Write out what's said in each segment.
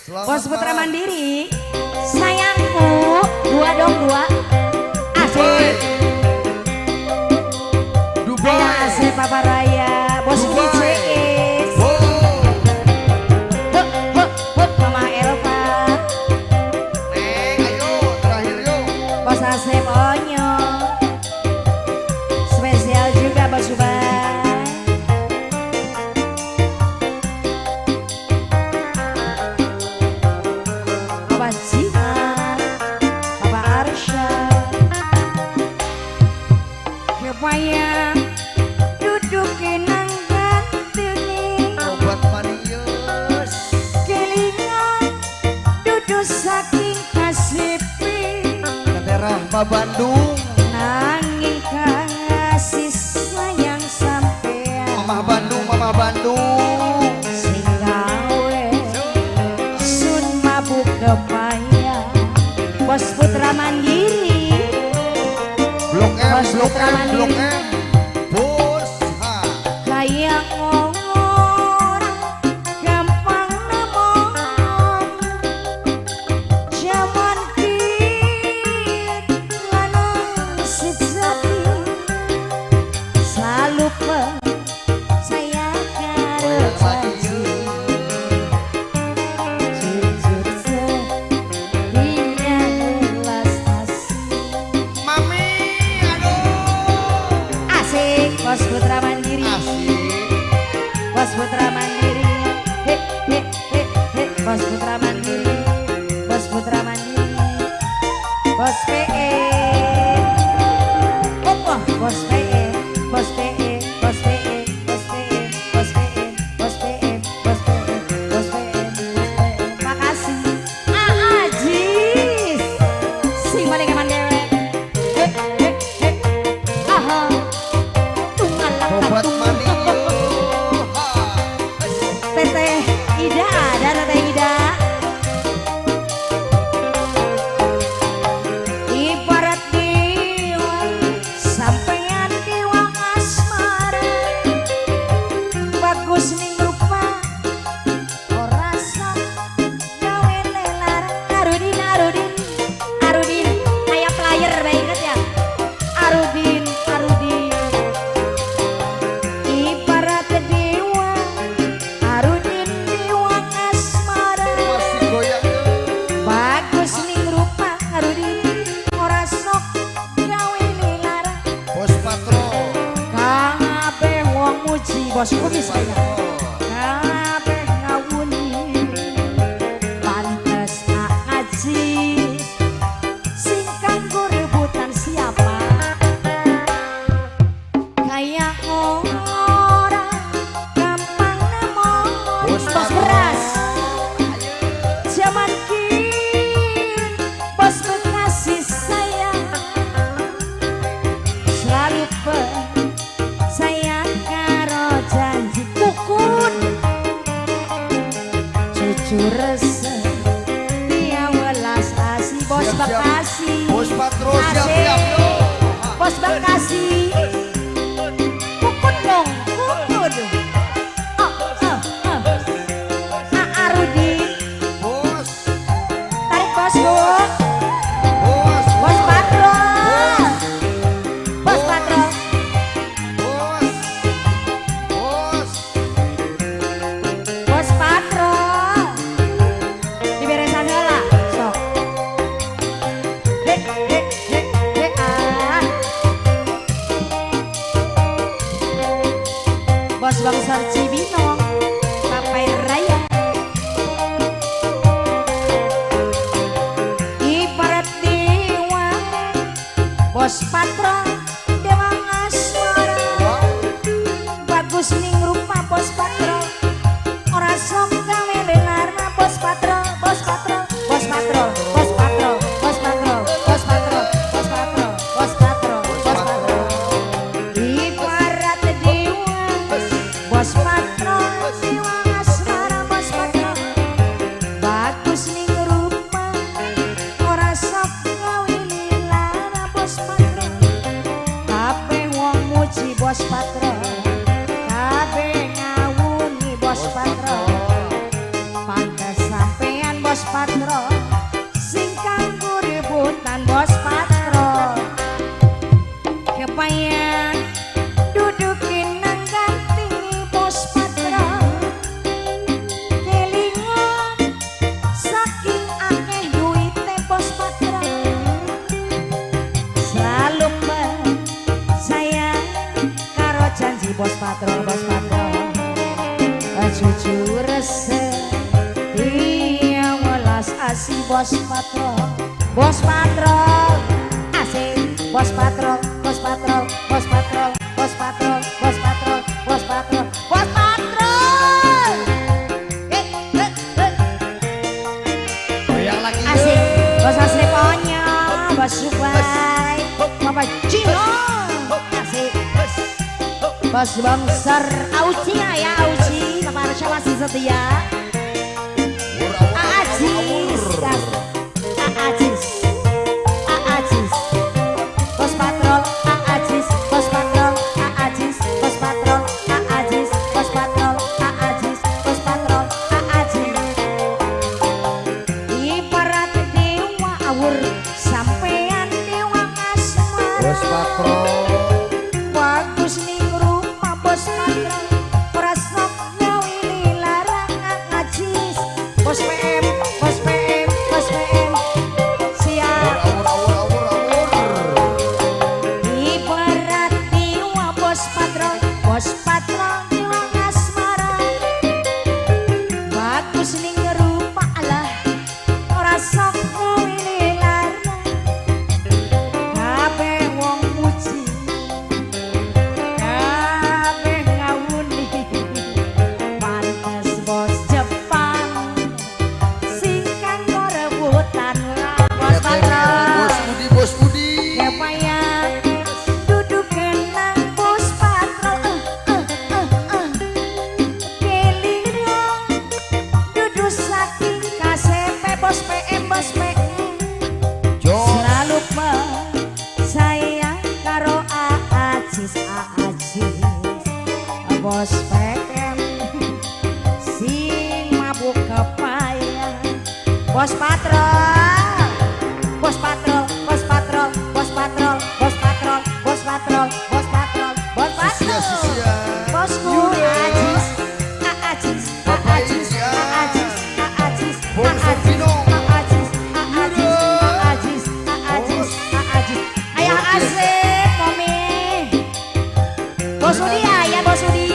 Bos Putra Mandiri, sayangku, dua dong dua. Asik. Dubai. Asik Papa Raya, Bos DJs. Mama Elva. Neng, ayo terakhir yuk. Bos Asep Onyo. Spesial juga Bos Dubai. Wayang duduk nang gantuni Obat manius kelingan duduk saking kasipi daerah Bandung nanging kasih sayang sampean Mama Bandung sing gawe sun mabuk kepayang Bos Putra Mandiri Blok M, Bos Blok Putra M, Blok Mandiri. M. Bos, ha. Kayak orang gampang nemong zaman kit lanang sejati selalu saya karo janji jujur setia belas kasih Mami, aduh. asik Bos Putra Mandiri. Asik. Bos Putra Mandiri, Bos Putra Mandiri, Bos Putra Mandiri, Bos PE, Bos PE, Bos PE, Bos PE, Bos PE, Bos PE, Bos PE, Bos PE, Bos PE, makasih. Ajis, sing balik ke Mandewek, aha, tunggal Obat manius. Ha. Teteh Ida ada Teteh Ida. Ibarat dewa sampean dewa asmara bagus ning rupa ora sok gawe lelar Arudin Arudin Arudin kayak player bae inget ya Arudin Arudin ibarat dewa Arudin dewa asmara Masih goyang tuh. bagus ning rupa Arudin ora sok gawe lelar Bos Patro. kabeh wong muji bos kumis Patro. kabeh ngawuni pantes tak ajis sing kanggo rebutan siapa kayak orang gampang nemong Bos bos Patro. beras zaman kini bos bekasih sayang selalu sayang karo janji kukun jujur setia welas asih bos Siap, siap. Bekasi Bos Patro Asik. siap-siap yuk. Bos Bekasi kukun dong kukun Arudin Bos, tarik bosku bos, Bos Patro Bos Bos. Patro bos, bos. Bos Patro diberesan heula sok hek hek hek hek Bos Patro sing kanggo rebutan Bos Patro kepayan dudukin nang ganti Bos Patro kelingan saking akeh duite Bos Patro selalu sayang karo janji Bos Patro jujur setia welas asih Bos Patro asih Bos Patro Goyang lagi asih Bos asli ponya Bos Subay Bapak Cino asih Bos Bangser Auci ya Auci Bapak Arsya masih setia Aajis Bos Patrol Aajis Bos Patrol Aajis Bos Patrol Aajis Bos Patrol Aajis Bos Patrol Aajis ibarat dewa awur sampean dewa asmara Bos Patro bagus ning rupa Bos Patro prasok nyawini larangan ngajis Bos PM siap ibarat dewa Bos Patro dewa asmara bagus ning rupa alah prasok nyawini larangan kabeh wong muji kabeh ngawuni pantes Bos Jepang sing kanggo rebutan Bos Patro Bos Budi kepayan dudukan nang Bos Patro kelingan dudu saking KCP Bos PM Jo selalu sayang karo Aajis Bos PM sing mabuk kepayan Bos Patro Sia sia Bosku Aajis Bos Vino ayah asik Mami Bos Udi ayah Bos Udi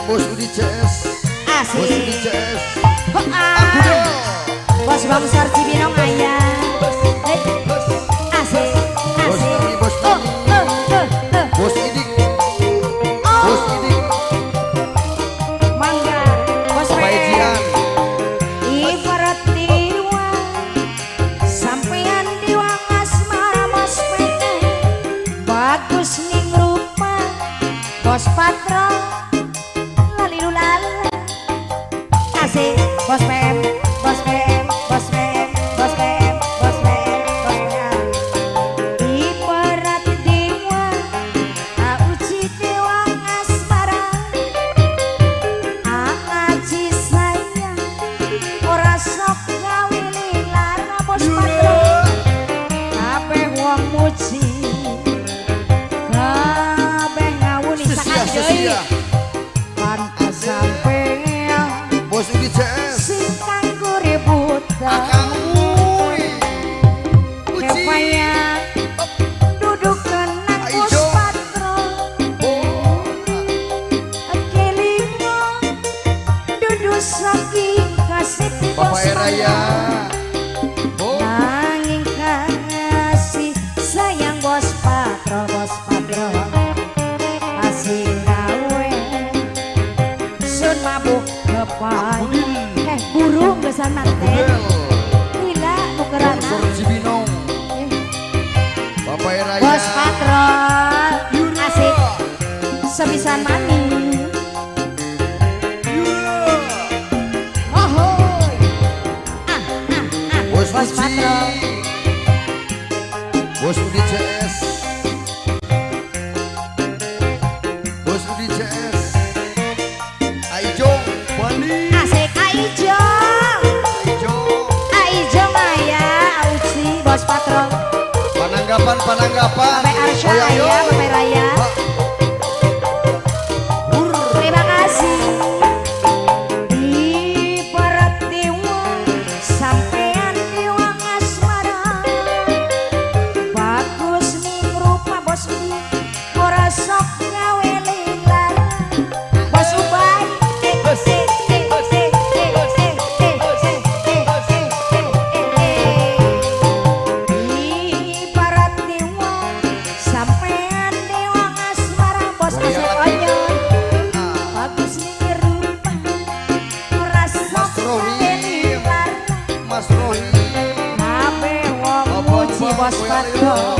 Bos Budi CS Bos Budi asik CS aku dong Bos Bangser Cibinong ayah asik Bos Mami Bos Idik Bos Idik mangga Bos Bapak Ejian ibarat dewa sampean dewa asmara Bos PM bagus ning rupa Bos Patro lalilulala asik Bos PM ibarat dewa Auci dewa asmara Aajis sayang ora sok ngawini lara Bos Patro kabeh wong muji kabeh ngawuni Sesia sakit deui sesia pantes sampean Bos Budi CS sing kanggo rebutan Akang Uy Uci kepayan dudukan nang Bos Aijo. Patro kelingan dudu saking kasih Bos Bapak Raya Patro nanging kasih sayang Bos Patro asing gawe sun mabuk kepayan burung besan manten lila nukerana Bos Cibinong Bapak Raya Bos Patro asik sebisan mani Ahoy Bos Bos Uci Patro Bos Budi CS Bos Budi CS Aijo Bali asik Aijo Aijo Bapak Arsya ya, Bapak Raya. Terima kasih. Ibarat dewa sampean dewa asmara. Bagus nih rupa bos ora sok gawe lilar. Bos Ubay. Ibarat dewa sampean dewa asmara bos Asep Onyon. Bagus nih rupa ora sok gawe lilar. Mas Rohim Kabeh wong muji bos Patro.